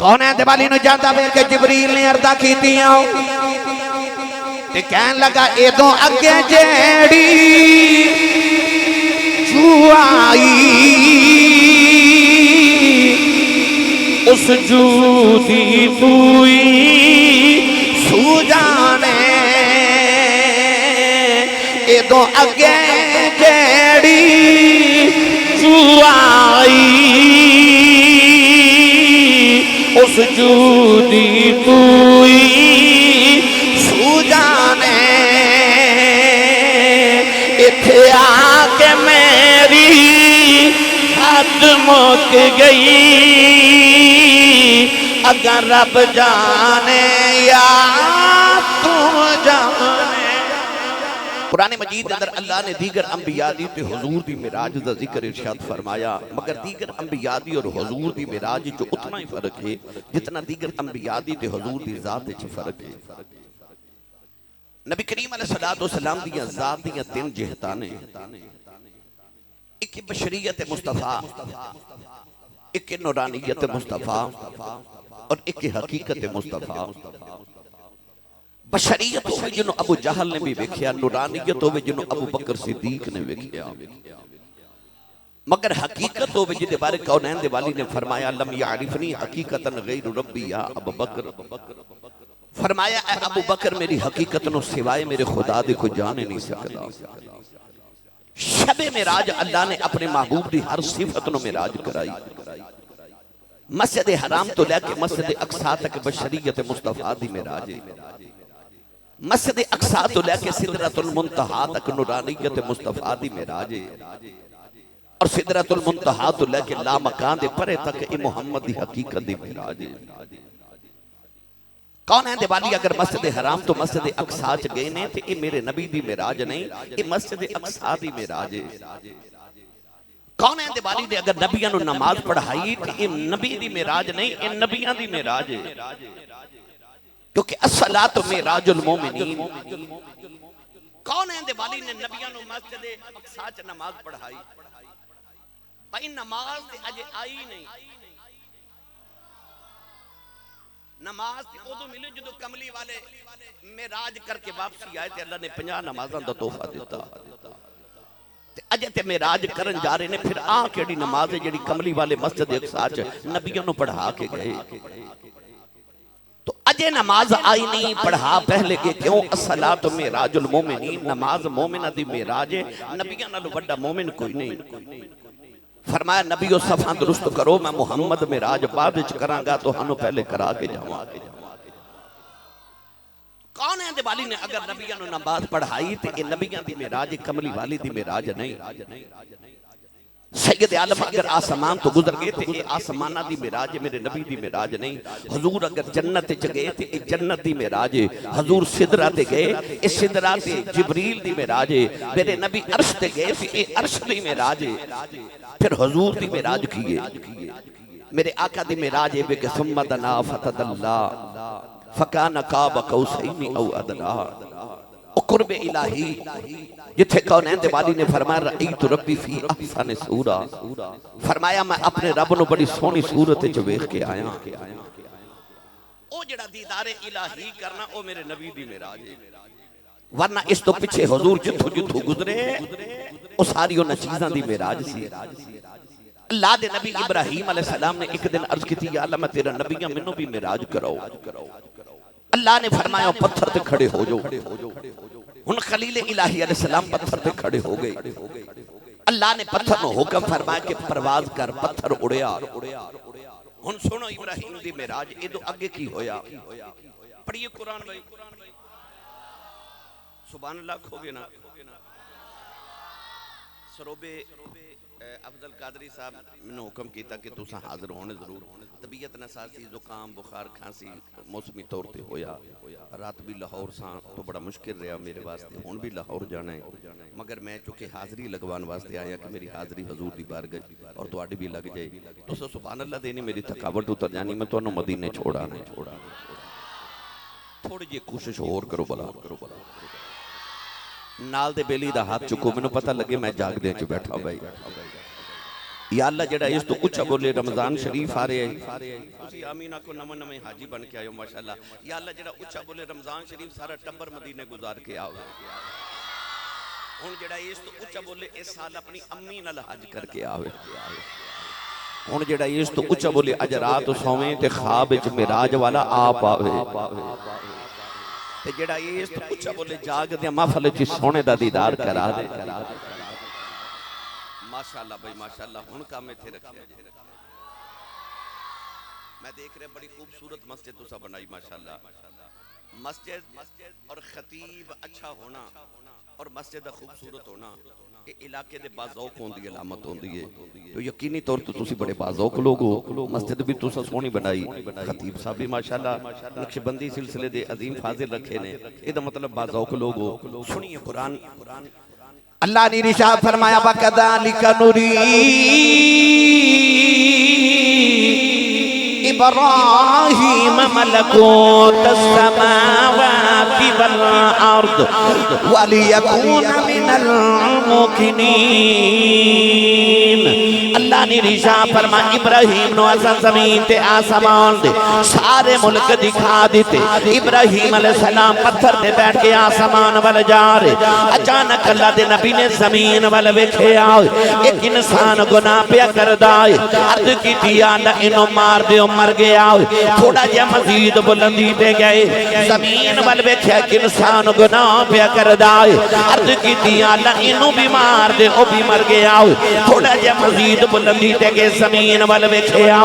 کون ہے دیوالی نو جانتا بے کہ جبریل نے عرضہ کیتیاں تے کہن لگا ایدوں اگے جیڑی جو آئی اس جو دی توئی سو جانے ایدوں اگے جیڑی جو آئی اس جو دی توئی سو جانے اتھے آکے میری حد مک گئی اگر رب جانے یا تم جانے۔ قرآن مجید اندر اللہ نے دیگر انبیاء دی تے حضور دی معراج دا ذکر ارشاد فرمایا، مگر دیگر انبیاء دی اور حضور دی معراج جو اتنا ہی فرق ہے جتنا دیگر انبیاء دی تے حضور دی ذات چ فرق ہے۔ نبی کریم علیہ السلام دیا ذات دیا تین جہتانے، ایک بشریت مصطفیٰ، ایک نورانیت مصطفیٰ اور ایک حقیقت مصطفیٰ۔ بشریت ہوئے جنہوں ابو جہل نے بھی ویکھیا، نورانیت ہوئے جنہوں ابو بکر صدیق نے ویکھیا، مگر حقیقت ہوئے جنہوں بارے کونین دیوالی نے فرمایا لم یعرفنی حقیقتا غیر ربی یا ابو بکر، فرمایا اے ابو بکر میری حقیقت نو سوائے میرے خدا دے کو جانے نہیں سکتا۔ شب معراج اللہ نے اپنے محبوب دی ہر صفت نو معراج کرائی، مسجد حرام تو لے کے مسجد اقصی تک بشریت مصطفیٰ دی معراج، مسجد اقصی تو لے کے سدرۃ المنتہا تک نورانیت مصطفیٰ دی معراج، اور سدرۃ المنتہا تو لے کے لا مکان دے پرے تک اے محمد دی حقیقت دی معراج۔ کون ہے دیوالی اگر مسجد حرام تو مسجد اقصی چ گئے نے تے اے میرے نبی دی معراج نہیں، اے مسجد اقصی دی معراج ہے۔ کون ہے دیوالی دے اگر نبیوں نے نماز پڑھائی تے اے نبی دی معراج نہیں، اے نبیوں دی معراج ہے، کیونکہ الصلاۃ معراج المومنین۔ کون ہے دیوالی نے نبیوں نے مسجد اقصی چ نماز پڑھائی؟ بھائی نماز تے اجے آئی نہیں، نماز تے ادو ملے جدو کملی والے معراج کر کے واپسی آئے تے اللہ نے 50 نمازاں دا تحفہ دیتا، تے اجے تے معراج کرن جا رہے نے، پھر کیڑی نماز ہے جڑی کملی والے مسجد اقصی چ نبیوں نے پڑھا کے گئے؟ تو اجے نماز آئی نہیں، پڑھا پہلے کے کیوں؟ الصلاۃ معراج المومنین، نماز مومنہ دی معراج ہے، نبیوں نالوں بڑا مومن کوئی نہیں۔ فرمایا نبیو صفحہ درست کرو، میں محمد معراج بعد وچ کراں گا تو ہنو پہلے کرا کے جاواں۔ کون ہے دیوالی نے اگر نبیوں نے نماز پڑھائی تے اے نبیوں دی معراج کملی والی دی معراج نہیں۔ سید عالم اگر آسمان تو گزر گئے تے اے آسمانہ دی معراج میرے نبی دی معراج نہیں۔ حضور اگر جنت چ گئے تے اے جنت دی معراج ہے۔ حضور سدرہ تے گئے اے سدرہ تے جبریل دی معراج ہے۔ میرے نبی عرش تے گئے تے اے عرش دی معراج ہے۔ پھر حضور دی معراج کیے، میرے آقا دی معراج ہے کہ ثم دنا فتدلا فکان قاب قوسین او ادنا۔ قرب الہی جتھے کونین دیوالی نے فرمایا رأیت ربی فی احسن صورہ، فرمایا میں اپنے رب نو بڑی سونی صورت چ ویکھ کے آیا۔ او جڑا دیدار الہی کرنا او میرے نبی دی معراج ہے، ورنہ اس تو پیچھے حضور جتھو جتھو گزرے او ساری انہاں چیزاں دی معراج سی۔ اللہ دے نبی ابراہیم علیہ السلام نے ایک دن عرض کی تھی یا اللہ میں تیرا نبی ہوں، منوں بھی معراج کراؤ۔ اللہ نے فرمایا پتھر تے کھڑے ہو جو۔ ان خلیل الہی علیہ السلام پتھر تے کھڑے ہو گئے۔ اللہ نے پتھر نو حکم فرمایا کہ پرواز کر، پتھر اڑیا۔ ہن سنو ابراہیم دی معراج ادو اگے کی ہویا؟ پڑھیے قرآن بھائی، سبحان اللہ کھوگے نا۔ سروبے افضل قادری صاحب میں حکم کیتا کہ تساں حاضر ہونے ضرور، طبیعت نساسی، زکام، بخار، کھانسی موسمی طور تے ہویا، رات بھی لاہور ساں تو بڑا مشکل رہا میرے واسطے، ہون بھی لاہور جانا ہے، مگر میں چونکہ حاضری لگوان واسطے آیا کہ میری حاضری حضور دی بارگاہ اور تواڈی بھی لگ جائے، تو سبحان اللہ دینی میری تھکاوٹ اتر جانی، میں تانوں مدینے چھوڑا نہیں۔ تھوڑی جی کوشش اور کرو بلا، نال دے بیلی دا ہاتھ چکو، میں نے پتہ لگے میں جاگ دے چ بیٹھا بھائی۔ یا اللہ جڑا اس تو اچھا بولے رمضان شریف آ رہے ہیں اسی آمینہ کو نمہ نمہ حاجی بن کے آئے ماشاءاللہ یا اللہ جڑا اچھا بولے رمضان شریف سارا ٹبر مدینے گزار کے آؤ ہن جڑا اس تو اچھا بولے اس سال اپنی امی نال حج کر کے آوے ہن جڑا اس تو اچھا بولے اج رات سویں تے خواب وچ معراج والا آپ آوے تے جڑا اس تو اچھا بولے جاگ دے محفل وچ سونے دا دیدار کرا دے ماشاءاللہ بھائی ماشاءاللہ ہن کام میں تھے رکھے میں دیکھ رہے بڑی خوبصورت مسجد تو سا بنائی ماشاءاللہ مسجد اور خطیب اچھا ہونا اور مسجد خوبصورت ہونا یہ علاقے دے بازوق ہوندی علامت ہوندی ہے تو یقینی طور تو تسی بڑے بازوق لوگ ہو مسجد بھی تو سا سونی بنائی خطیب صاحب بھی ماشاءاللہ نقشبندی سلسلے دے عظیم فاضل رکھے نے یہ دا مطلب بازوق لوگ ہو سنیے قرآن اللہ نے ارشاد فرمایا وَكَذَلِكَ نُرِي إبراهيم ملكوت السماوات والأرض وليكون من الموقنين اللہ نے ارشاد فرمایا ابراہیم نو اساں زمین تے آسمان دے سارے ملک دکھا دیتے ابراہیم علیہ السلام پتھر تے بیٹھ کے آسمان وال جا رہے اچانک اللہ دے نبی نے زمین وال ویکھیا ایک انسان گناہ پیا کردا ہے عرض کیتی اللہ انو مار دیو مر گیا تھوڑا جا مزید بلندی پہ گئے زمین وال ویکھیا ایک انسان گناہ پیا کردا ہے عرض کیتی اللہ انو بھی مار دے او بھی مر گیا تھوڑا جا مزید بلندی تے گئے زمین وال ویکھیا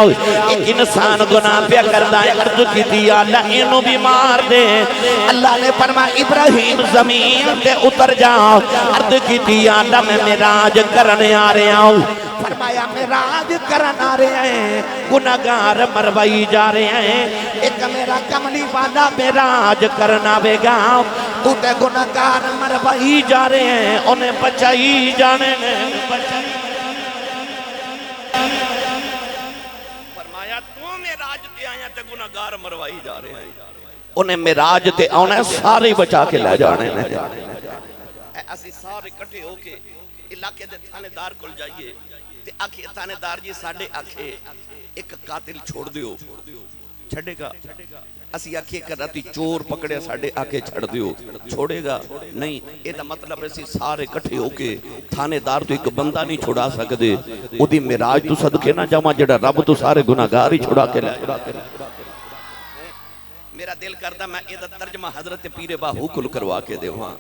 ایک انسان گناہ پیا کردا ہے عرض کیتی اللہ انو بھی مار دے اللہ نے فرمایا ابراہیم زمین تے اتر جاؤ عرض کیتی اللہ میں معراج کرنے آ رہا ہوں فرمایا معراج کرنے آ رہے ہیں گناہگار مروائی جا رہے ہیں ایک میرا کملی والا معراج کرنا بے گا تو تے گناہگار مروائی جا رہے ہیں انہیں بچائی جانے فرمایا تو معراج تے آیا تے گناہگار مروائی جا رہے ہیں انہیں معراج تے آنا سارے بچا کے لے جانے ہیں اسی سارے کٹھے ہو کے علاقے دے تھانے دار کل جائیے تے آکھے تھانے دار جی ساڑھے آکھے ایک قاتل چھوڑ دیو چھڑے گا اسی آکھے کر راتی چور پکڑے ساڑھے آکھے چھڑ دیو چھوڑے گا نہیں یہ دا مطلب ایسی سارے کٹھے ہو کے تھانے دار تو ایک بندہ نہیں چھوڑا سکدے او دی معراج تو صدقے نہ جاواں جڑا رب تو سارے گناہگار ہی چھوڑا کے لے میرا دل کردہ میں یہ ترجمہ حضرت پیر باہو کل کروا کے دے وہاں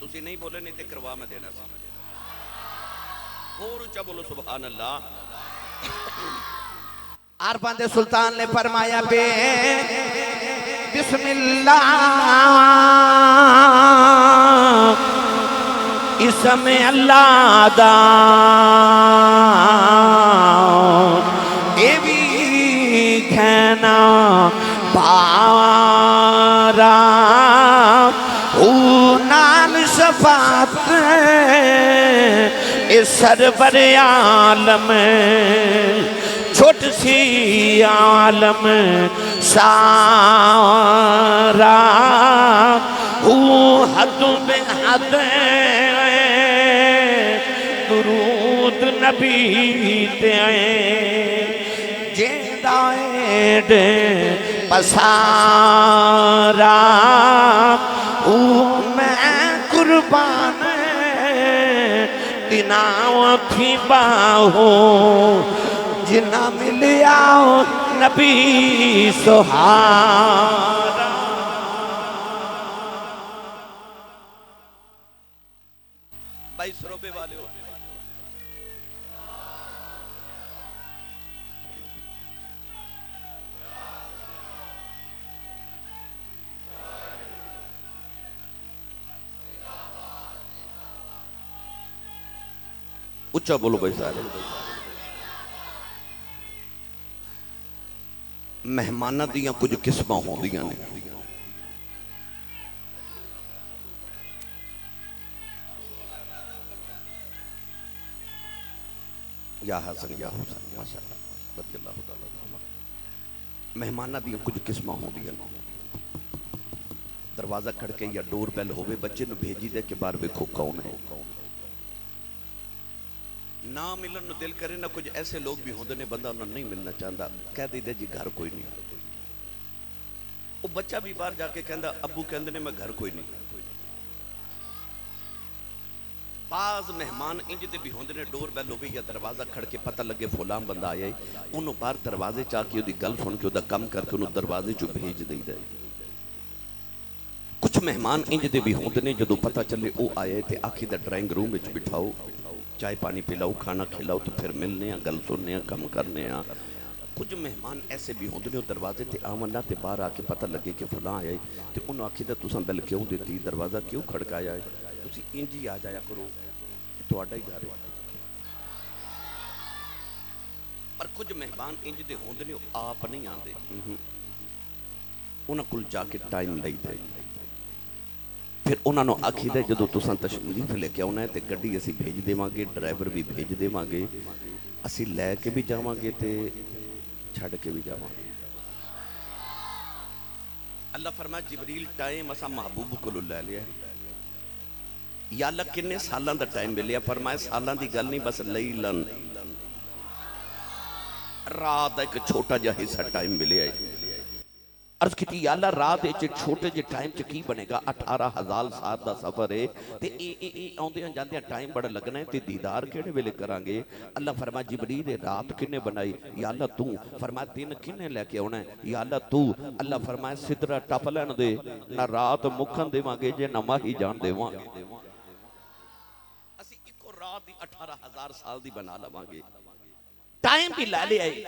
تسی نہیں بولے نہیں تے کروا میں دینا اور اچھا بولو سبحان اللہ عربان سلطان نے فرمایا بے بسم اللہ اسم اللہ دا اے بھی کھینا پارا نال شفاعت اس سرور عالم چھوٹ سی عالم سارا حد بے حد درود نبی تے جیدائے پسارا میں قربان دناؤں تھی باہوں جنہ ملیا نبی سہارا بھائی سروبے والے ہو اچھا بولو بھائی سارے مہمانہ دیاں کچھ قسمہ ہوں دیاں نے یا حسن یا حسن ماشاءاللہ رضی اللہ تعالیٰ مہمانہ دیاں کچھ قسمہ ہوں دیاں دروازہ کھڑکے یا ڈور بیل ہوئے بچے نو بھیجی دے کے بار ویکھو کون ہے نہ ملن نو دل کرے نہ کچھ ایسے لوگ بھی ہوندے نے بندہ انہوں نہیں ملنا چاہتا کہہ دیتے جی گھر کوئی نہیں وہ بچہ بھی باہر جا کے کہندا ابو کہندے نے میں گھر کوئی نہیں بعض مہمان انج دے بھی ہوندے نے ڈور بیل ہوے یا دروازہ کھڑ کے پتہ لگے فلاں بندہ آیا ہے انہوں باہر دروازے چا کے دی گل سن کے دا کم کر کے انہوں دروازے چ بھیج دئی دے کچھ مہمان انج دے بھی ہوندے نے جدوں پتہ چلے او آئے تے آکھی دا ڈرائنگ روم وچ بٹھاؤ چائے پانی پلاؤ کھانا کھلاؤ تو پھر ملنے ہیں گل سننے ہیں کم کرنے ہیں کچھ مہمان ایسے بھی ہوندے نے دروازے تے آمن نہ تے باہر آ کے پتہ لگے کہ فلاں آیا ہے تے انہوں آکھی دا تساں بیل کیوں دیتی دروازہ کیوں کھڑکایا ہے تسی انج ہی آ جایا کرو تہاڈا ہی گھر ہے پر کچھ مہمان انج دے ہوندے نے آپ نہیں آندے انہاں کول جا کے ٹائم لئی دے پھر انہاں نو آکھی دے جدوں تساں تشریف لے کے آنا ہے تے گڈی اسی بھیج دیواں گے ڈرائیور بھی بھیج دیواں گے اسی لے کے بھی جاواں گے تے چھڈ کے بھی جاواں گے اللہ فرمایا جبریل ٹائم اسا محبوب کولوں لے لیا یا اللہ کنے سالاں دا ٹائم ملیا فرمایا سالاں دی گل نہیں بس لیلن رات ایک چھوٹا جا حصہ ٹائم ملیا ہے عرض کی یا اللہ رات ایچے چھوٹے جے ٹائم چ کی بنے گا 18,000 سال دا سفر ہے تے اے آندے ہیں جاندے ہیں ٹائم بڑا لگنا ہے تے دیدار کیڑے ویلے کران گے اللہ فرمایا جبریل رات کنے بنائی یا اللہ تو فرمایا دن کنے لے کے ہونا ہے یا اللہ تو اللہ فرمایا سدرہ ٹپ لین دے نہ رات مکھن دے مانگے جے نہ ماہی جان دے مانگے اسی ایک رات ہی 18,000 سال دی بنا لواں گے ٹائم بھی لے لے آئے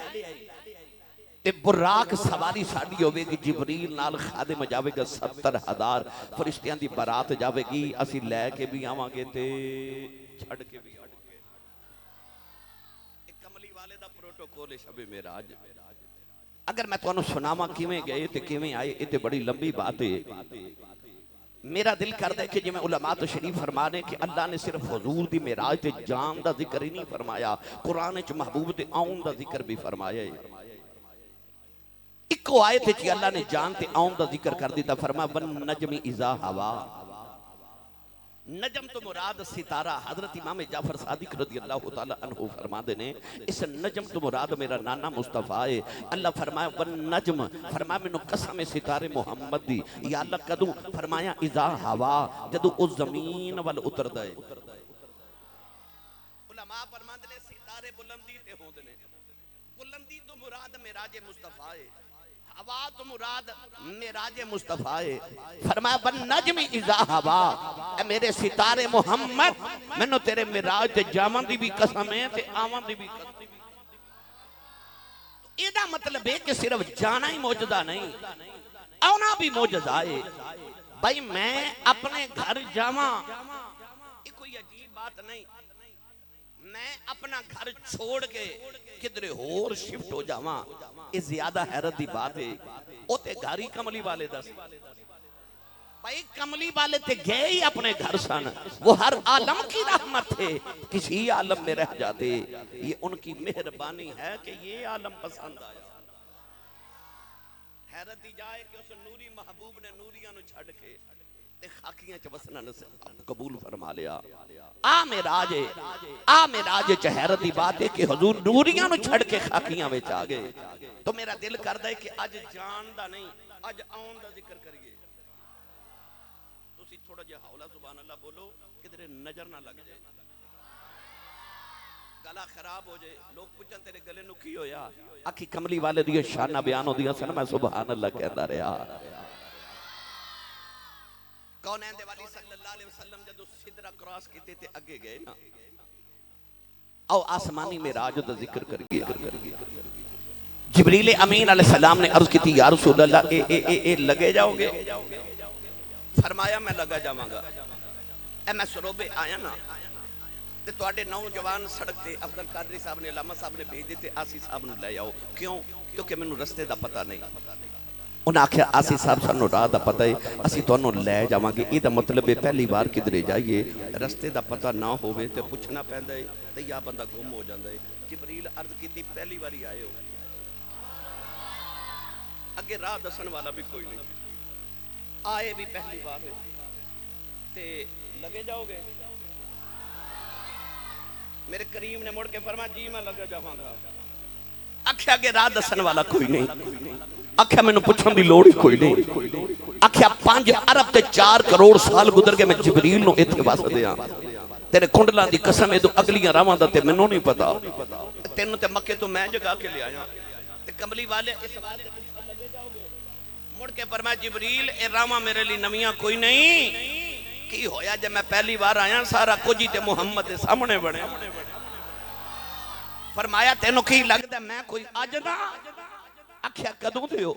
تے براق سواری ساڑی ہوئے گی جبریل نال خادم جاوے گا 70,000 فرشتیاں دی برات جاوے گی اسی لے کے بھی آواں گے تے چھڑ کے بھی آواں گے ایک کملی والے دا پروٹوکول شب معراج اگر میں تو انہوں سناواں کیویں گئے تے کیویں آئے یہ تے بڑی لمبی بات ہے میرا دل کر دے کہ جی میں علماء تو شریف فرمانے کہ اللہ نے صرف حضور دی معراج تے جان دا ذکر ہی نہیں فرمایا قرآن چ محبوب تے آن دا ذکر بھی فرمایا ہے ایکو آیت ہے اللہ نے جان تے آن دا ذکر کر دیتا فرما ون نجم اذا ہوا نجم تو مراد ستارہ حضرت امام جعفر صادق رضی اللہ تعالیٰ عنہ فرما دینے اس نجم تو مراد میرا نانا مصطفیٰ ہے اللہ فرمایا ون نجم فرمایا میں نو قسم ستارے محمد دی یا اللہ کدو فرمایا اذا ہوا جدو اس زمین وال اتر دائے علماء فرما دینے ستارے بلندی تے ہوں دینے بلندی تو مراد معراج مصطفیٰ ہے ہوا تو مراد معراج مصطفیٰ ہے فرمایا بن نجم اذا ہوا اے میرے ستارے محمد میں نو تیرے معراج تے جاون دی بھی قسم ہے تے آون دی بھی قسم ہے تو ایدہ مطلب ہے کہ صرف جانا ہی موجزہ نہیں آنا بھی موجزہ ہے بھائی میں اپنے گھر جاواں یہ کوئی عجیب بات نہیں میں اپنا گھر چھوڑ کے کدھر اور شفٹ ہو جاواں یہ زیادہ حیرت دی بات ہے او تے گھری کملی والے دس بھائی کملی والے تے گئے ہی اپنے گھر سن وہ ہر عالم کی رحمت تھے کسی عالم میں رہ جاتے یہ ان کی مہربانی ہے کہ یہ عالم پسند آیا حیرت دی جائے کہ اس نوری محبوب نے نوریاں نو چھڑ کے تے خاکیاں چ وسنا قبول فرما لیا آ معراج چ حیرت دی بات ہے کہ حضور نوریاں نو چھڑ کے خاکیاں وچ آ گئے تو میرا دل کردا ہے کہ اج جان دا نہیں اج آن دا ذکر کریے تسی تھوڑا جہا حولا سبحان اللہ بولو کدھر نظر نہ لگ جائے گلا خراب ہو جائے لوگ پوچھن تیرے گلے نو کی ہویا آکھی کملی والے دی شانہ بیان ہو دیا سن میں سبحان اللہ کہندا رہا کونین دے والی صلی اللہ علیہ وسلم جدو صدرہ کراس کیتے تھے اگے گئے نا او آسمانی معراج دا ذکر کر گیا جبریل امین علیہ السلام نے عرض کی تھی یا رسول اللہ اے لگے جاؤ گے فرمایا میں لگا جاواں گا اے میں سروبے آیا نا تے تواڈے نوجوان سڑک تے افضل قادری صاحب نے علامہ صاحب نے بھیج دیتے آسی صاحب نے لے آؤ کیوں کیونکہ مینوں رستے دا پتہ نہیں انہاں آکھیا آسی صاحب سانو راہ دا پتہ ہے اسی تانوں لے جاواں گے یہ دا مطلب ہے پہلی بار کدھرے جائیے رستے دا پتہ نہ ہوئے تے پوچھنا پیندا ہے تے یا بندہ گم ہو جاندا ہے جبریل عرض کیتی پہلی باری آئے ہو اگے راہ دسن والا بھی کوئی نہیں آئے بھی پہلی بار ہو تے لگے جاؤ گے میرے کریم نے مڑ کے فرمایا جی میں لگا جاواں گا. آکھیا کہ راہ دسن والا کوئی نہیں. آکھیا مینوں پوچھن دی لوڑ ہی کوئی نہیں. آکھیا 5 ارب تے 4 کروڑ سال گزر کے میں جبریل نو ایتھے وس دیاں. تیرے کنڈلاں دی قسم اے تو اگلیاں راواں دا تے مینوں نہیں پتا. تینوں تے مکے تو میں جگا کے لے آیا. تے کملی والے اس والے لگے جاؤ گے. مڑ کے فرمایا جبریل اے راواں میرے لیے نویاں کوئی نہیں. کی ہویا جب میں پہلی بار آیا سارا کچھ ہی تے محمد دے سامنے بنے. فرمایا تینوں کی لگدا میں کوئی اج دا. آکھیا کدوں دے ہو؟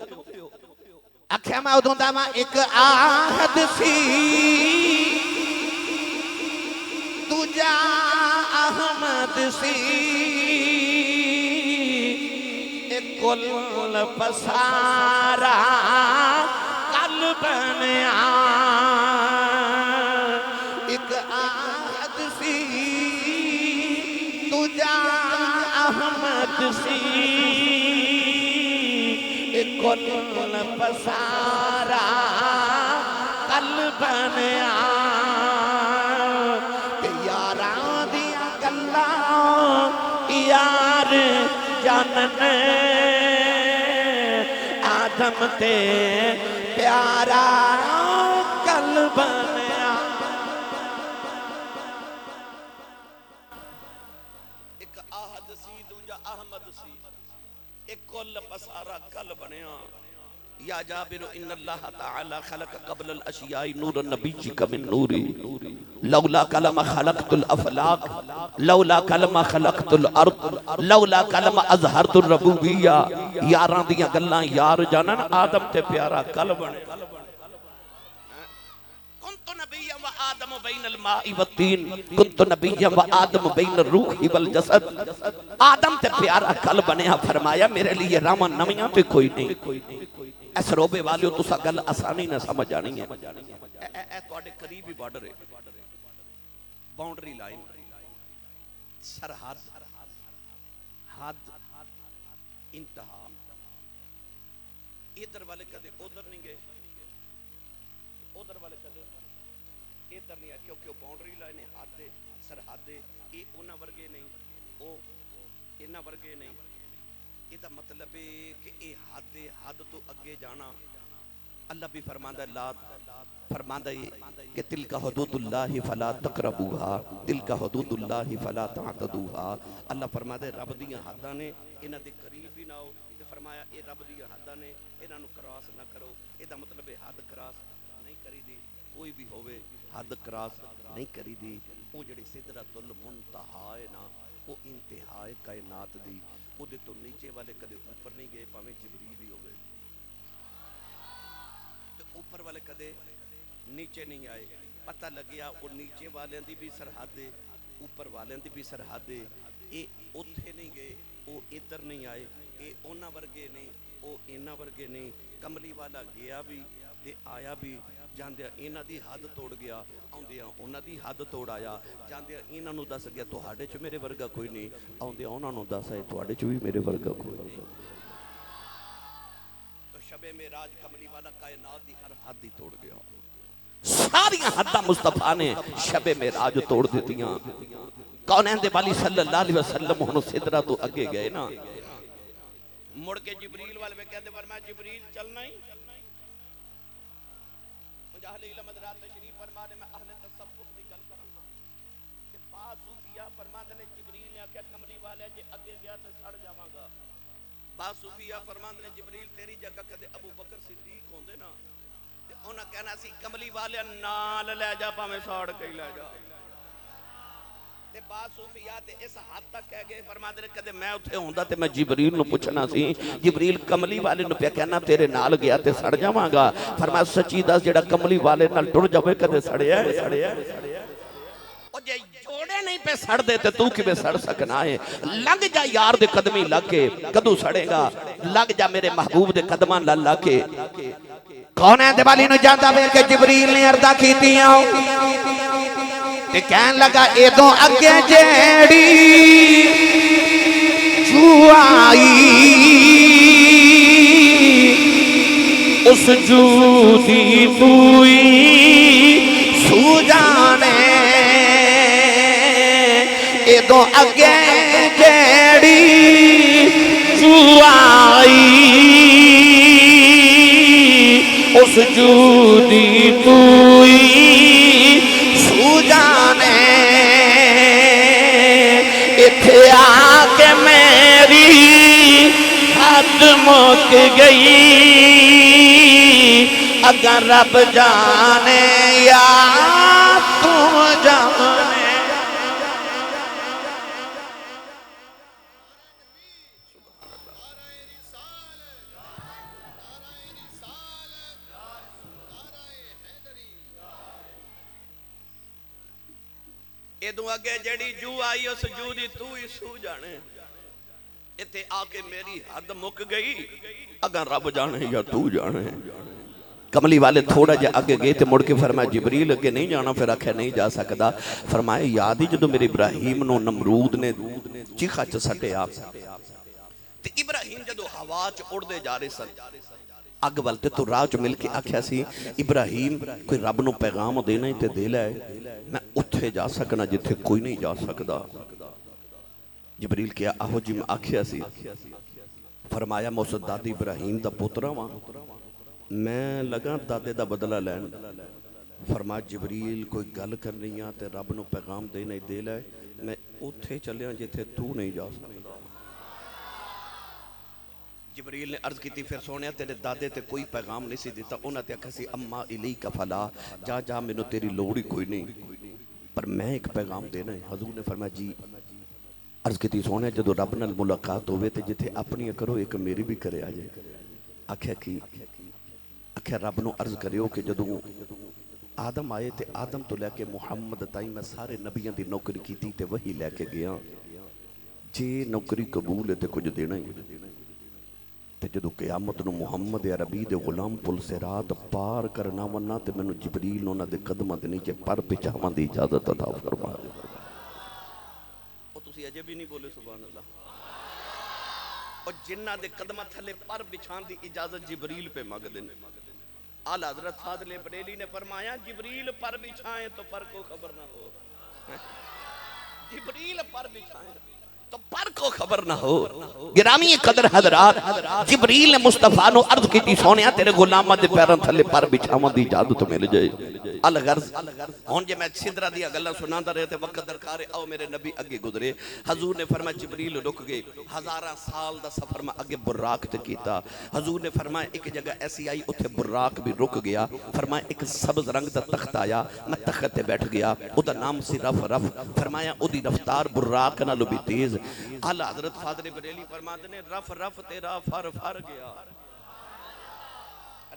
آکھیا میں ادوں دا میں ایک آہد سی تجا احمد سی ایک کل پسارا کل بنیا ایک آہد سی تجا احمد سی ایک کل پسارا کل بنیا یار جانن آدم تے پیارا کل بنیا. ایک آہد سی دوجا احمد سی ایک کل پسارا کل بنیا. یا جابر ان اللہ تعالی خلق قبل الاشیاء نور النبی کا من نوری لولا کلمہ خلقت الافلاق لولا کلمہ خلقت الارض لولا کلمہ اظہرت الربوبیہ. یاراں دیاں گلاں یار جانن آدم تے پیارا کل بنے. کنت نبی و آدم بین الماء والطین کنت نبی و آدم بین الروح والجسد. آدم تے پیارا کل بنیا. فرمایا میرے لیے راواں نویاں تے کوئی نہیں. اس روبے والیو تسا گل آسانی نہ سمجھ آنی ہے. اے تواڈے قریبی بارڈر ہے باؤنڈری لائن سرحد حد انتہا. ادھر والے کدے ادھر نہیں گئے ادھر والے کدے ادھر نہیں آئے کیونکہ وہ باؤنڈری لائن ہے حد سرحد. یہ انہاں ورگے نہیں او انہاں ورگے نہیں. یہ دا مطلب ہے کہ اے حد تو اگے جانا. اللہ بھی فرماندہ ہے لا فرماندہ ہے کہ تلک حدود اللہ فلا تقربوها تلک حدود اللہ فلا تعتدوها. اللہ فرماندہ ہے رب دیاں حداں نے انہاں دے قریب بھی نہ ہو. تے فرمایا اے رب دیاں حداں نے انہاں نو کراس نہ کرو. اے دا مطلب ہے حد کراس نہیں کری دی. کوئی بھی ہوئے حد کراس نہیں کری دی. وہ جڑی سدرۃ المنتہا ہے نا وہ انتہا کائنات دی. وہ دے تو نیچے والے کدے اوپر نہیں گئے پاویں جبریل ہی ہوئے. تو اوپر والے کدے نیچے نہیں آئے. پتہ لگیا وہ نیچے والے دی بھی سرحد ہے اوپر والے دی بھی سرحد ہے. اے اوتھے نہیں گئے او ادھر نہیں آئے. اے انہاں ورگے نہیں او انہاں ورگے نہیں. کملی والا گیا بھی تے آیا بھی. جاندیا انہاں دی حد توڑ گیا آندیا انہاں دی حد توڑ آیا. جاندیا انہاں نو دس گیا تہاڈے چ میرے ورگا کوئی نہیں. آندیا انہاں نو دس ہے تہاڈے چ بھی میرے ورگا کوئی نہیں. تو شب معراج کملی والا کائنات دی ہر حد ہی توڑ گیا. ساری حداں مصطفیٰ نے شب معراج توڑ دیتیاں. کونین دے والی صلی اللہ علیہ وسلم ہن سدرہ تو اگے گئے نا. مڑ کے جبریل والے کہتے فرمایا جبریل چلنا ہی اہل علم حضرات تشریف فرما دے. میں اہل تصوف دی گل کراں کہ بعض صوفیاء فرماندے نے جبریل نے آکھیا کملی والے جے اگے گیا تے سڑ جاواں گا. بعض صوفیاء فرماندے نے جبریل تیری جگہ کدے ابو بکر صدیق ہوندے نا تے انہاں کہنا سی کملی والے نال لے جا پاویں ساڑ کے لے جا. تے بعض صوفیاء تے اس حد تک کہہ گئے فرماندے نے کدے میں اوتھے ہوندا تے میں جبریل نو پوچھنا سی جبریل کملی والے نو پیا کہنا تیرے نال گیا تے سڑ جاواں گا. فرمایا سچی دس جڑا کملی والے نال ٹر جاوے کدے سڑیا ہے. او جے جوڑے نہیں پہ سڑ دے تے تو کیویں سڑ سکنا ہے. لگ جا یار دے قدمی لگ کے کدوں سڑے گا. لگ جا میرے محبوب دے قدماں نال لگ کے. کون ہے دیوالی نو جاندا پھر کہ جبریل نے عرضاں کیتیاں تے کہن لگا اے دو اگے جیڑی جو آئی اس جو دی بوئی سو جانے. اے دو اگے جیڑی جو آئی اس جو دی توئی سو جانے اتھے آکے میری حد مک گئی اگر رب جانے یا تم جانے ادو اگے جڑی جو آئی اس جو دی تو ہی سو جانے اتے آکے میری حد مک گئی اگر رب جانے یا تو جانے کملی والے تھوڑا جا آگے گئے تھے مڑ کے فرمایا جبریل اگے نہیں جانا پھر آکھے نہیں جا سکتا فرمایا یاد ہی جدو میرے ابراہیم نو نمرود نے چیخا چ سٹے آپ تے ابراہیم جدو ہوا چ اڑ دے جا رہے سن اگ والتے تو راہ چ مل کے آکھیا سی ابراہیم کوئی رب نو پیغام دینا ہی تے دے لائے میں اتھے جا سکنا جتھے کوئی نہیں جا سکتا جبریل کیا آہو جی میں آکھیا سی فرمایا موسیٰ دادی ابراہیم دا پوترہ وہاں میں لگا دادے دا بدلہ لین فرمایا جبریل کوئی گل کرنی ہے تے رب نو پیغام دے نہیں دے لائے میں اتھے چلے ہیں جتھے تو نہیں جا سکتا جبریل نے عرض کی تھی پھر سونے تیرے دادے تے کوئی پیغام نہیں سی دیتا انہاں تے کسی اما الی کا فلا جا جا میں نو تیری لوڑی کوئی نہیں پر میں ایک پیغام دینا ہے حضور نے فرمایا جی عرض کی تھی سونے جدو رب نال ملاقات ہوئے تے جتھے اپنی کرو ایک میری بھی کرے آجے آکھیا رب نو عرض کریو کہ جدو آدم آئے تے آدم تو لے کے محمد تائیں میں سارے نبیان دی نوکری کی تھی تے وہی لے کے گیا جے نوکری قبول ہے تے کچھ دینا ہی تے جدو قیامت نو محمد عربی دے غلام پل سرات پار کرنا وننا تے میں نو جبریل نو نہ دے قدمہ دے نیچے پر پچھاوان دی اجازت عطا فرما دے اور تسی اجے بھی نہیں بولے سبحان اللہ اور جنہ دے قدمہ تھلے پر بچھان دی اجازت جبریل پہ مانگ دیں اعلیٰ حضرت فاضل بریلی نے فرمایا جبریل پر بچھائیں تو پر کو خبر نہ ہو جبریل پر بچھائیں تو پر کو خبر نہ ہو گرامی قدر حضرات جبریل نے مصطفیٰ نو عرض کی تھی سونیا تیرے غلامہ دے پیران تھلے پر بچھاواں دی اجازت مل جائے الغرض ہون جے میں سندرہ دیا گلہ سناندہ رہے تھے وقت درکارے آؤ میرے نبی اگے گزرے حضور نے فرمایا جبریل رک گئے ہزارہ سال دا سفر میں اگے براق تے کیتا حضور نے فرمایا ایک جگہ ایسی آئی اتھے براق بھی رک گیا فرمایا ایک سبز رنگ دا تخت آیا میں تخت تے بیٹھ گیا او دا نام سی رف رف فرمایا او دی رفتار براق نہ لو بھی تیز اعلیٰ حضرت فاضل بریلی فرماتے نے رف رف تیرا فر فر گیا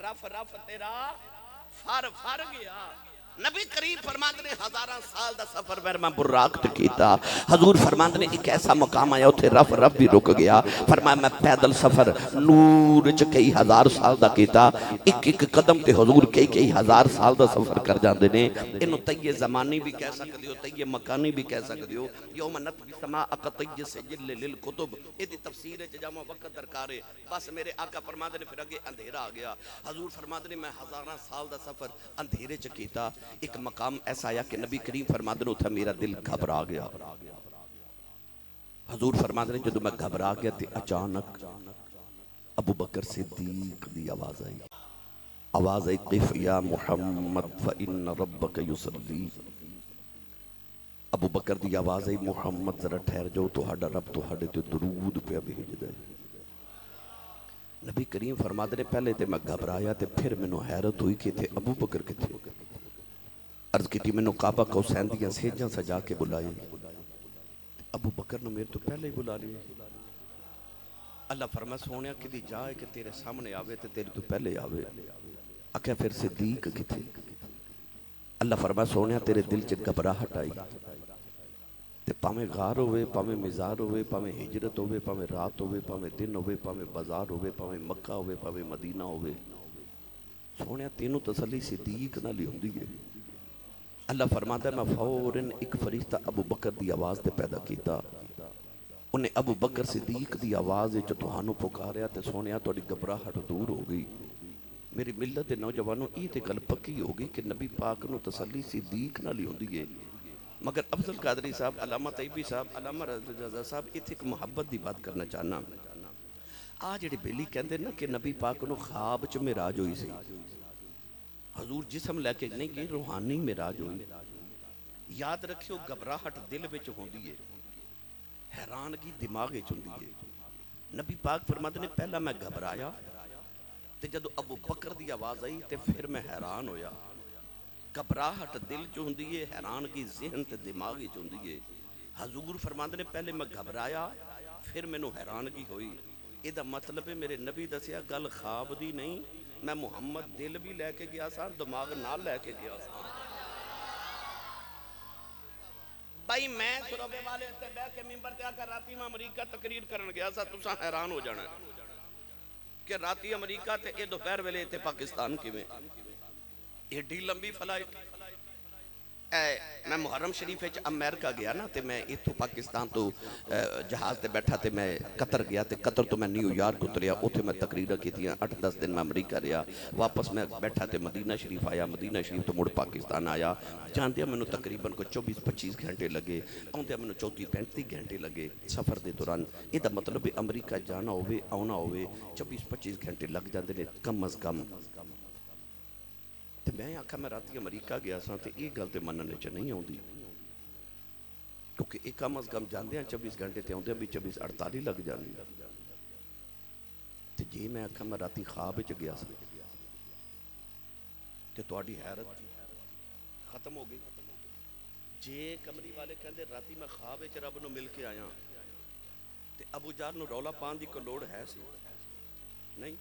رف رف تیرا فر فر گیا نبی کریم فرماتے نے ہزارہ سال دا سفر میں براق تے کیتا حضور فرماتے نے ایک ایسا مقام آیا اتھے رف رف بھی رک گیا فرمایا میں پیدل سفر نور چ کئی ہزار سال دا کیتا ایک ایک قدم تے حضور کئی ہزار سال دا سفر کر جاندے نے انہوں تیہ زمانی بھی کہہ سکتے ہو تیہ مکانی بھی کہہ سکتے ہو یوم نطوی سماء قطی سجل للکتب ایدی تفسیر ہے جامع وقت درکارے بس میرے آقا فرماتے نے پھر آگے اندھیرا آ گیا حضور فرماتے نے میں ہزارہ سال دا سفر اندھیرے چ کیتا ایک مقام ایسا آیا کہ نبی کریم فرماتے نے تھا میرا دل گھبرا گیا حضور فرماتے نے جدو میں گھبرا گیا تھے اچانک ابو بکر صدیق دی آواز آئی قف یا محمد فإن ربک یصلی ابو بکر دی آواز آئی محمد ذرا ٹھہر جاؤ تو ہڈا رب تو ہڈے تو درود پہ بھیج دے نبی کریم فرماتے نے پہلے تے میں گھبرایا تے پھر میں نو حیرت ہوئی کہ تھے ابو بکر کے تھے عرض کی تھی میں نو کعبہ کو سیندیاں سیجاں سجا کے بلائے ابو بکر نے میرے تو پہلے ہی بلا لیے اللہ فرما سونیا کہ دی جائے کہ تیرے سامنے آوے تے تیرے تو پہلے آوے اکھے پھر صدیق کی تھی اللہ فرما سونیا تیرے دل چ گھبراہٹ آئی تے پاویں غار ہوئے پاویں مزار ہوئے پاویں ہجرت ہوئے پاویں رات ہوئے پاویں دن ہوئے پاویں بازار ہوئے پاویں مکہ ہوئے پاویں مدینہ ہوئے سونیا تینوں تسلی صدیق نہ لی ہوندی ہے اللہ فرماتا ہے میں فوراً ایک فرشتہ ابو بکر دی آواز دے پیدا کیتا انہیں ابو بکر صدیق دی آواز جو توہانو پکاریا تے سونیا توڑی گھبراہٹ دور ہو گئی میری ملت نوجوانوں یہ تے گل پکی ہو گئی کہ نبی پاک نو تسلی صدیق نہ لی ہوندی ہے مگر افضل قادری صاحب، علامہ طیبی صاحب، علامہ رضا صاحب اتنے ایک محبت دی بات کرنا چاہنا. آ جڑے بیلی کہندے نا کہ نبی پاک نو خواب چ معراج ہوئی سی. حضور جسم لے کے نہیں گئے، روحانی معراج ہوئی. یاد رکھیو گھبراہٹ دل وچ ہوندی ہے، حیرانگی دماغ وچ ہوندی ہے. نبی پاک فرماتے نے پہلا میں گھبرایا تے جدو ابو بکر دی آواز آئی تے پھر میں حیران ہویا. گھبراہٹ دل چ ہوندی ہے، حیرانگی ذہن تے دماغ وچ ہوندی ہے. حضور فرماتے نے پہلے میں گھبرایا پھر مینوں حیرانگی ہوئی. یہ دا مطلب ہے میرے نبی دسیا گل خواب دی نہیں، میں محمد دل بھی لے کے گیا سا، دماغ نال لے کے گیا سا. بھائی میں سروے والے تے بیٹھ کے ممبر تے آ کر راتی میں امریکہ تقریر کرن گیا سا. تساں حیران ہو جانا کہ راتی امریکہ تے اے دوپہر ویلے تے پاکستان کیویں ایڈی لمبی فلائٹ. میں محرم شریف وچ امریکہ گیا نا تے میں اتھوں پاکستان تو جہاز تے بیٹھا تے میں قطر گیا تے قطر تو میں نیو یارک اتریا. اوتھے میں تقریراں کیتیاں. 8-10 دن میں امریکہ رہیا. واپس میں بیٹھا تے مدینہ شریف آیا. مدینہ شریف تو مڑ پاکستان آیا. جاندیا مینوں تقریباً کو 24-25 گھنٹے لگے. آوندیا مینوں 34-35 گھنٹے لگے سفر دے دوران. یہ دا مطلب ہے امریکہ جانا ہوئے آنا ہوئے 24-25 گھنٹے لگ جاندے نے کم از کم. میں آکھا میں راتی امریکہ گیا سا تے یہ گل تے مننے چ نہیں آؤندی، کیونکہ ایک کم از کم جاندے ہیں 24 گھنٹے تے آؤندے بھی 24-48 لگ جاندی. تے جی میں آکھا میں راتی خواب وچ گیا سا تے تہاڈی حیرت ختم ہو گئی. جے کملی والے کہندے راتی میں خواب وچ رب نو مل کے آیا تے ابو جہل نو رولا پان دی کوئی لوڑ ہے سی نہیں.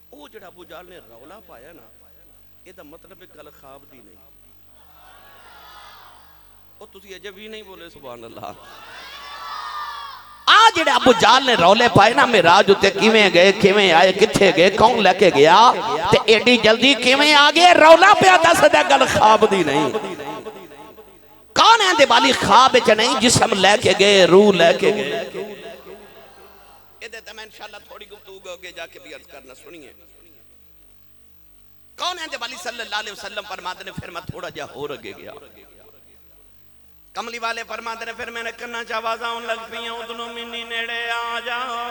او جڑا ابو جہل نے رولا پایا نا یہ دا مطلب گل خواب دی نہیں. او تسی اجے بھی نہیں بولے سبحان اللہ. آ جڑے ابو جہل نے رولے پائے نا معراج تے کیویں گئے کیویں آئے کتھے گئے کون لے کے گیا تے ایڈی جلدی کیویں آ گئے رولا پیا دس دے گل خواب دی نہیں. کون ہے دے والی خواب وچ نہیں جسم لے کے گئے روح لے کے گئے. اے تے میں انشاءاللہ تھوڑی گفتگو کے جا کے بھی عرض کرنا سنیے. کون ہے دے والی صلی اللہ علیہ وسلم فرماتے نے پھر میں تھوڑا جا ہو رگے گیا. کملی والے فرماتے نے پھر میں نے کرنا چاوازاں ان لگ پیا ادنو منی نیڑے آ جاؤ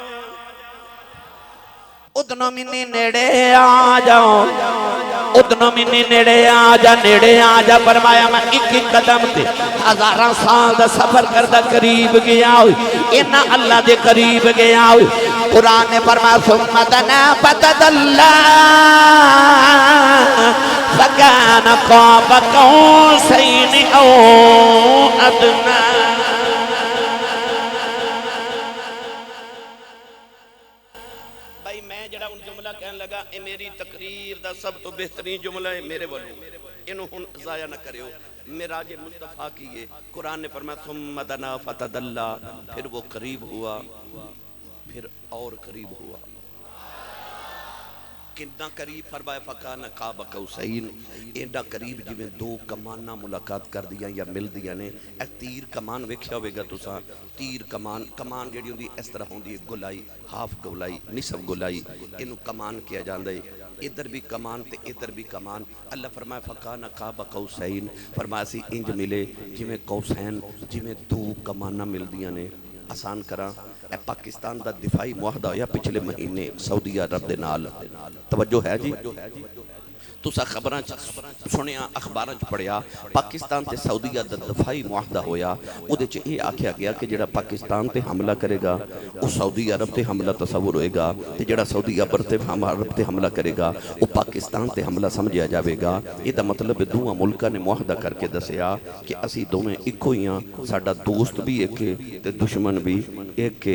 ادنو منی نیڑے آ جاؤ ادنو منی نیڑے آ جا نیڑے آ جا. فرمایا میں ایک قدم تے 1000 سال دا سفر کردہ قریب گیا ہوئی اینا اللہ دے قریب گیا ہوئی. قرآن نے فرمایا ثم دنا فتدلّا فَكَانَ قَابَ قَوْسَيْنِ أَوْ أَدْنَىٰ. بھائی میں جڑا ان جملہ کہنے لگا اے میری تقریر دا سب تو بہترین جملہ ہے میرے والوں انہوں ہن ضائع نہ کرے ہو. معراج مصطفیٰ کیے. قرآن نے فرمایا ثم دنا فتدلّا پھر وہ قریب ہوا پھر اور قریب ہوا. کتنا قریب فرمایا فکان قاب قوسین. ایڈا قریب جی میں دو کمانہ ملاقات کر دیا یا مل دیا نے. ایک تیر کمان ویکھیا ہوئے گا تساں. تیر کمان جڑی ہوندی اس طرح ہوندی ہے گلائی ہاف گلائی نصف گلائی اینو کمان کیا جاندا ہے. ادھر بھی کمان تے ادھر بھی کمان. اللہ فرمایا فکان قاب قوسین. فرمایا سی انج ملے جی میں قوسین جی میں دو کمانہ مل دیا نے. آسان کراں اے پاکستان دا دفاعی معاہدہ ہویا پچھلے مہینے سعودی عرب دے نال. توجہ ہے جی تسا خبراں سنیا اخباراں پڑھیا پاکستان تے سعودیہ دا دفاعی معاہدہ ہویا. او دے چ اے آکھیا گیا کہ جڑا پاکستان تے حملہ کرے گا او سعودی عرب تے حملہ تصور ہوئے گا تے جڑا سعودی عرب تے حملہ کرے گا او پاکستان تے حملہ سمجھیا جاوے گا. اے دا مطلب دوواں ملکاں نے معاہدہ کر کے دسیا کہ اسی دوویں اکو ہی ہاں. ساڈا دوست بھی ایک تے دشمن بھی ایک.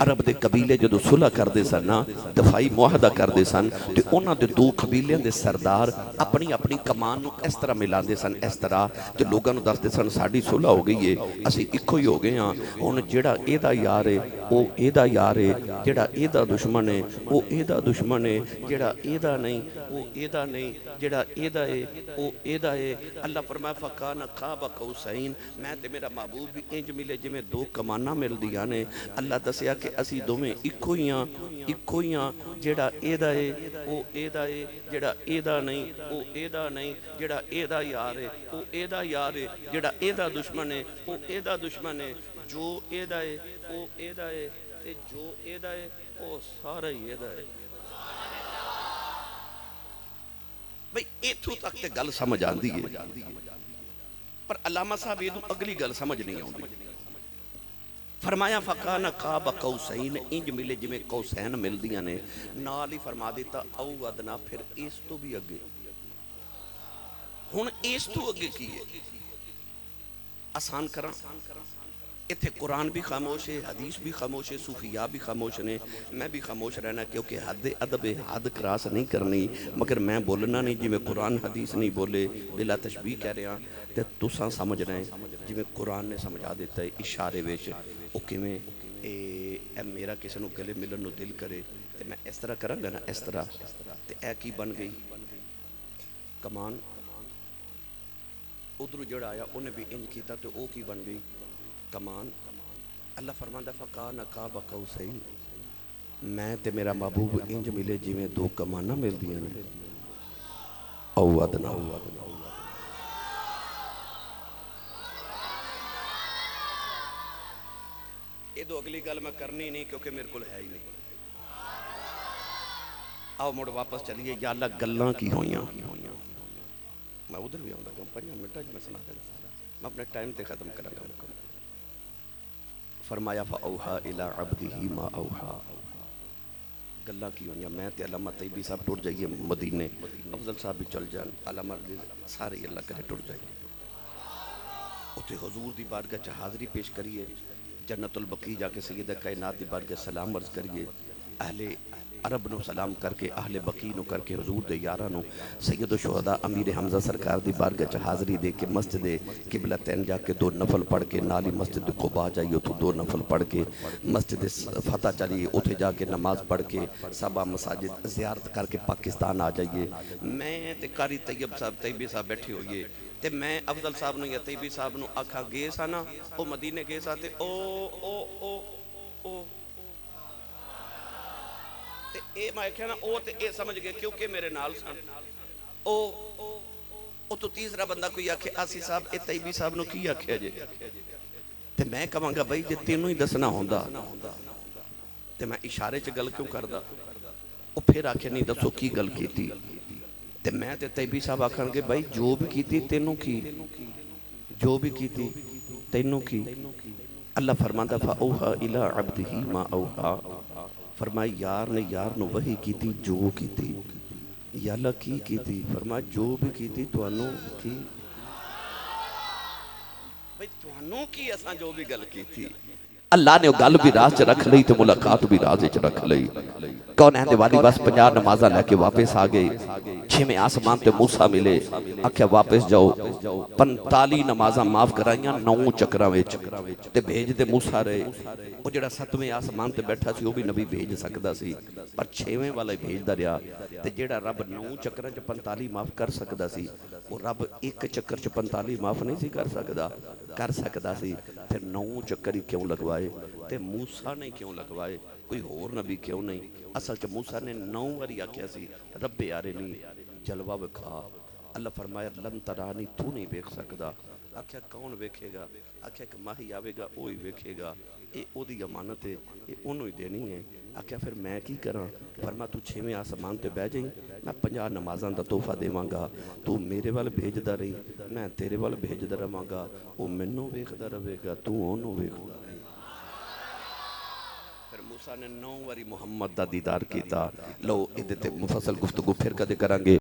عرب دے قبیلے جدو صلح کردے سن نا دفاعی معاہدہ کردے سن تے انہاں دے دو قبیلیاں دے سردار اپنی اپنی کمان نو اس طرح ملا دے سن اس طرح تے لوگاں نو دس دے سن ساڈی صلح ہو گئی ہے اسی اکو ہی ہو گئے ہاں. ہن جیڑا اے دا یار ہے وہ ایدا یار ہے، جڑا ایدا دشمن ہے وہ ایدا دشمن ہے، جڑا ایدا نہیں وہ ایدا نہیں، جڑا ایدا ہے وہ ایدا ہے۔ اللہ فرمایا فکان قاب قوسین، میں تے میرا محبوب بھی انج ملے جویں دو کماناں مل دیاں نے۔ اللہ دسیا کہ اسی دوویں اکو ہی ہاں، جڑا ایدا ہے وہ ایدا ہے، جڑا ایدا نہیں وہ ایدا نہیں، جڑا ایدا یار ہے وہ ایدا یار ہے، جڑا ایدا دشمن ہے وہ ایدا دشمن ہے۔ جو ایدا ہے وہ ایدا ہے تے جو ایدا ہے وہ سارا ہی ایدا ہے۔ بھئی ایتھوں تک تے گل سمجھ آندی ہے، پر علامہ صاحب یہ اگلی گل سمجھ نہیں آندی۔ فرمایا فکان قاب قوسین، انج ملے جویں قوسین مل دیاں نے، نال ہی فرما دیتا او ادنا، پھر اس تو بھی اگے۔ ہن اس تو اگے کی ہے؟ آسان کراں، اتھے قرآن بھی خاموش ہے، حدیث بھی خاموش ہے، صوفیاء بھی خاموش نے، میں بھی خاموش رہنا کیونکہ حد ادب حد کراس نہیں کرنی، مگر میں بولنا نہیں جی میں قرآن حدیث نہیں بولے، بلا تشبیہ کہہ رہے ہیں تے تساں سمجھ رہے ہیں جی میں قرآن نے سمجھا دیتا ہے اشارے ویچ او کیویں اے میرا کسی نو گلے ملن نو دل کرے تے میں اس طرح کراں گا نا، اس طرح تے اے کی بن گئی کمان، ادھر جڑا آیا انہیں بھی انج کیتا تو او کی بن گئی کمان۔ اللہ فرماندا فکان قاب قوسین، میں تے میرا محبوب انج ملے جویں دو کماناں مل دیاں نے، او ادنا۔ یہ دو اگلی گل میں کرنی نہیں کیونکہ میرے کول ہے ہی نہیں۔ آؤ مڑ واپس چلیے، یا اللہ گلاں کی ہویاں، میں ادھر بھی آؤں گا 5 منٹاں میں سنا دینا، میں اپنے ٹائم تے ختم کراں گا۔ فرمایا فاوحا الی عبدہ ما اوحا، گلاں کی ہویاں۔ میں تے علامہ طیبی صاحب ٹر جائیے مدینے، افضل صاحب بھی چل جان، علامہ سارے اللہ کرے ٹر جائیے، اتھے حضور دی بارگاہ چ حاضری پیش کریے، جنت البقیع جا کے سیدہ کائنات دی بارگاہ سلام عرض کریے، اہل عرب نو سلام کر کے، اہل بقیع نو کر کے، حضور دے یاراں نو، سید الشہداء امیر حمزہ سرکار دی بارگاہ چ حاضری دے کے مسجد قبلتین جا کے 2 نفل پڑھ کے، نالی مسجد قباء جائیے اتھوں 2 نفل پڑھ کے، مسجد فتح چلیے اتھے جا کے نماز پڑھ کے، سبا مساجد زیارت کر کے پاکستان آ جائیے۔ میں تے قاری طیب صاحب طیبی صاحب بیٹھے ہوئیے تے میں افضل صاحب نو یا طیبی صاحب نو آکھا گئے سا نا، او مدینے گئے سا تے او تے اے میں کہنا نا او تے اے سمجھ گئے کیونکہ میرے نال سن، او تو تیسرا بندہ کوئی آکھے آسی صاحب اے طیبی صاحب نو کی آکھے جے، تے میں کہاں گا بھائی جے تینوں ہی دسنا ہوندا تے میں اشارے چ گل کیوں کردا؟ او پھر آکھے نہیں دسو کی گل کیتی، تے میں تے طیبی صاحب آکھن گے بھائی جو بھی کیتی تینوں کی، جو بھی کیتی تینوں کی۔ اللہ فرماندا فاوحا الی عبدہ ما اوحا، فرمایا یار نے یار نو وحی کیتی جو کیتی، یا اللہ کی کیتی، فرمایا جو بھی کیتی توانوں کی، بھئی توانوں کی اساں جو بھی گل کیتی۔ اللہ نے گل بھی راز چ رکھ لئی تے ملاقات بھی راز چ رکھ لئی۔ کون ہے دیوالی بس 50 نمازاں لے کے واپس آ گئے، 6ویں آسمان تے موسیٰ ملے، آکھیا واپس جاؤ، 45 نمازاں معاف کرائیاں 9 چکراں وچ تے بھیج دے موسیٰ رہے۔ وہ جڑا 7ویں آسمان تے بیٹھا سی وہ بھی نبی بھیج سکدا سی، پر 6ویں والا بھیجدا رہیا، تے جڑا رب 9 چکراں چ 45 معاف کر سکدا سی، وہ رب ایک چکر چ 45 معاف نہیں سی کر سکدا سی، پھر 9 چکر ہی کیوں لگوائے تے موسیٰ نے کیوں لگوائے، کوئی اور نبی کیوں نہیں؟ اصل چ موسیٰ نے 9 واری آکھیا سی رب ارنی جلوہ وکھا، اللہ فرمایا لن ترانی تو نہیں ویکھ سکدا، آکھیا کون ویکھے گا؟ آکھیا کہ ماہی آوے گا وہی ویکھے گا، اے او دی امانت ہے، اے انہوں ہی دینی ہے۔ آکھیا پھر میں کی کراں؟ فرما تو 6ویں آسمان تے بہ جائیں، میں 50 نمازاں دا تحفہ دیواں گا، تو میرے وال بھیجدا رہی، میں تیرے وال بھیجدا رہواں گا، او مینوں ویکھدا رہے گا، تو اونوں ویکھدا رہے۔ پھر موسیٰ نے 9 واری محمد دا دیدار کیتا۔ لو ادھے تے مفصل گفتگو پھر کدے کرانگے۔